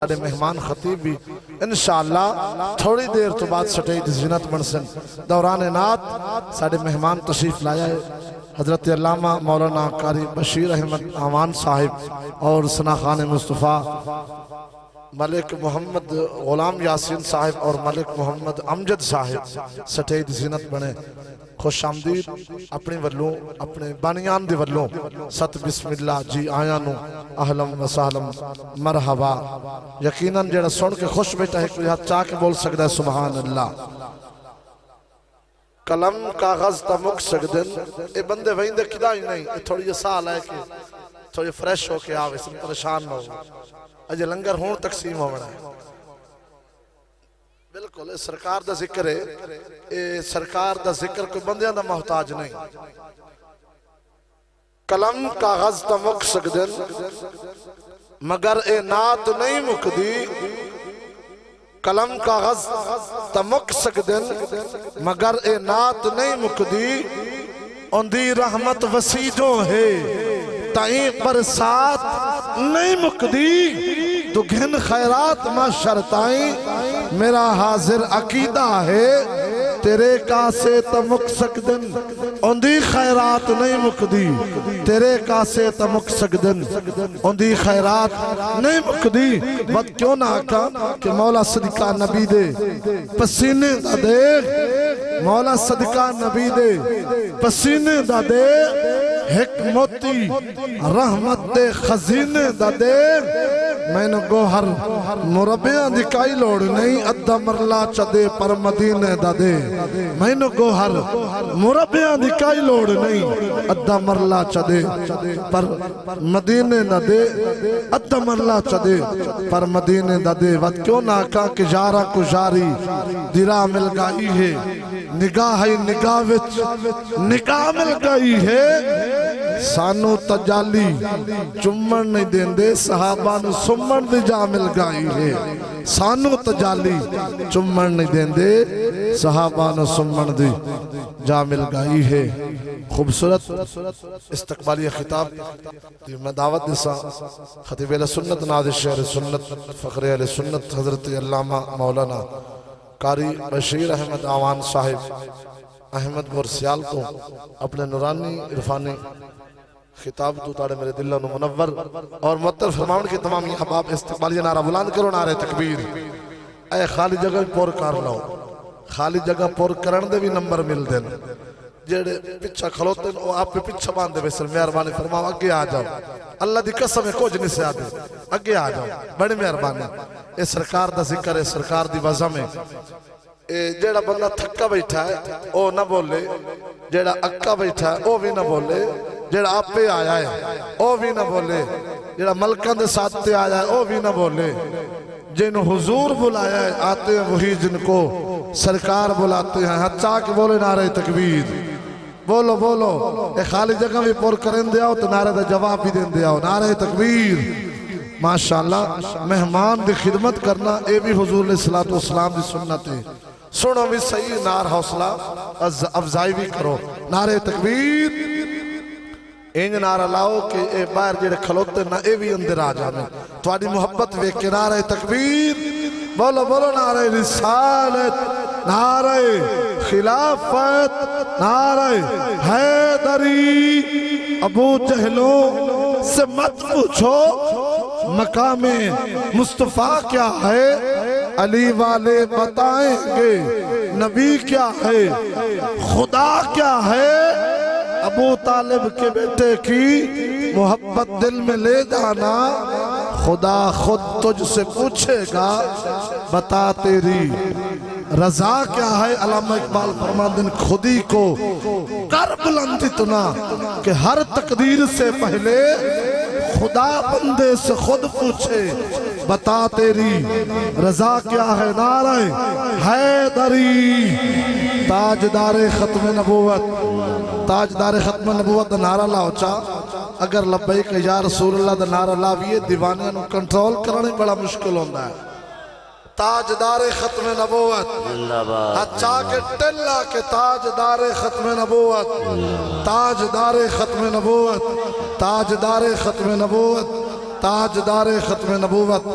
ساڑے مہمان خطیب بھی انشاءاللہ تھوڑی دیر تو بعد سٹیج زینت بنسن دوران نعت ساڑے مہمان تشریف لایا ہے حضرت علامہ مولانا قاری بشیر احمد آمان صاحب اور ثنا خان مصطفیٰ ملک محمد غلام یاسین صاحب اور ملک محمد امجد صاحب سٹیج زینت بنے خوش آمدید اپنی ولوں اپنے بانیان دی ولوں ست بسم اللہ جی آیانو اہلم و سہلم مرحبا یقیناً جڑا سن کے خوش بیٹا ہے کوئی ہاتھ چاہ کے بول سکتا ہے سبحان اللہ قلم کاغذ تا مک سکدن اے بندے وہیں دے کدا ہی نہیں تھوڑی یہ سال ہے کہ تھوڑی فریش ہو کے آوے سن پریشان نہ ہو اجے لنگر ہون تقسیم ہو بڑا ہے بلکل سرکار دا ذکر ہے سرکار دا ذکر کوئی بندیاں دا محتاج نہیں قلم کاغذ تا مک سکدن مگر اے نات نہیں مکدی قلم کاغذ تا مک سکدن مگر اے نات نہیں مکدی ان دی رحمت وسیجوں ہے تائیں برسات نہیں مکدی تو گھن خیرات ما شرطائیں میرا حاضر عقیدہ ہے تیرے کاسے تمک سکدن اندی خیرات نہیں مکدی تیرے کاسے تمک سکدن اندی خیرات نہیں مکدی بات کیوں نہ آکا کہ مولا صدقہ نبی دے پسینے دا دے مولا صدقہ نبی دے پسینے دا دے حکمتی رحمت دے خزینے دا دے میں نے گوہر مربیاں دکھائی لوڑ نہیں ادھا مرلا چدے پر مدینے دا دے میں نے گوہر مربیاں دکھائی لوڑ نہیں ادھا مرلا چدے پر مدینے دا دے ادھا مرلا چدے پر مدینے دا دے وقت کیوں نہ کہا کہ جارہ کو جاری دیرہ مل گئی ہے نگاہ نگاہ وچ نگاہ مل گئی ہے سانو تجالی چمن نہیں دین دے صحابہ نو سمن دی جا مل گئی ہے سانو تجالی چمن نہیں دین دے صحابہ نو سمن دی جا مل گئی ہے خوبصورت استقبالی خطاب میں دعوت دیسا خطیب اہل سنت ناظر شہر سنت فخر اہل سنت حضرت علامہ مولانا قاری بشیر احمد آوان صاحب احمد مرسیال کو اپنے نورانی عرفانی خطاب تو تاڑے میرے دلہ نو منور اور مطلب فرماؤن کی تمامی احباب استقبالی نعرہ بلند کرو نعرہ تکبیر اے خالی جگہ پور کار لاؤ خالی جگہ پور کرن دے بھی نمبر مل دین جیڑے پچھا کھلوتے ہیں وہ آپ پہ پچھا باندھے بسر مہربانی فرماؤ اگے آ جاؤ اللہ دی قسم ہے کوج نہیں سے آدھے اگے آ جاؤ بڑی مہربانی اے سرکار دا ذکر ہے سرکار دی وزم ہے جیڑا بندہ تھکا بیٹھا ہے او نہ بولے جیڑا اکا بیٹھا ہے او بھی نہ بولے جیڑا آپ پہ آیا ہے او بھی نہ بولے جیڑا ملکان دے ساتھ تے آیا ہے او بھی نہ بولے جن حضور بلایا ہے آتے ہیں وہی جن کو سرکار بلاتے ہیں ہاتھ چاہ کے بولے نعرہ تکبیر بولو بولو اے خالی جگہ بھی پور کریں دے آؤ تو نعرہ دا جواب بھی دیں دے آؤ نعرہ تکبیر ماشاءاللہ مہمان دی خدمت کرنا اے بھی حضور علیہ السلام دی سنت ہے سنو بھی صحیح نار حوصلہ افزائی بھی کرو نعرہ تکبیر انج نعرہ لاؤ کہ اے باہر جڑے کھلوتے نہ اے بھی اندر آ جانے تواڈی محبت ویکھ کے نعرہ تکبیر بولو بولو نعرہ رسالت نعرہ خلافت نعرہ حیدری ابو جہلوں سے مت پوچھو مقام مصطفیٰ کیا ہے علی والے بتائیں گے نبی کیا ہے خدا کیا ہے ابو طالب کے بیٹے کی محبت دل میں لے جانا خدا خود تجھ سے پوچھے گا بتا تیری رضا کیا ہے علامہ اقبال فرماندن خودی کو کر بلند اتنا کہ ہر تقدیر سے پہلے خدا بندے سے خود پوچھے بتا تیری رضا کیا ہے نعرہ حیدری تاجدار ختم نبوت تاجدار ختم نبوت دا نعرہ لاؤ چاہ اگر لبیک یا رسول اللہ دا نعرہ لاویے دیوانیاں نو کنٹرول کرنے بڑا مشکل ہوندہ ہے تاجدار ختم نبوت اچھا کے ٹلہ کے تاجدار ختم نبوت تاجدار ختم نبوت تاجدار ختم نبوت تاجدار ختم نبوت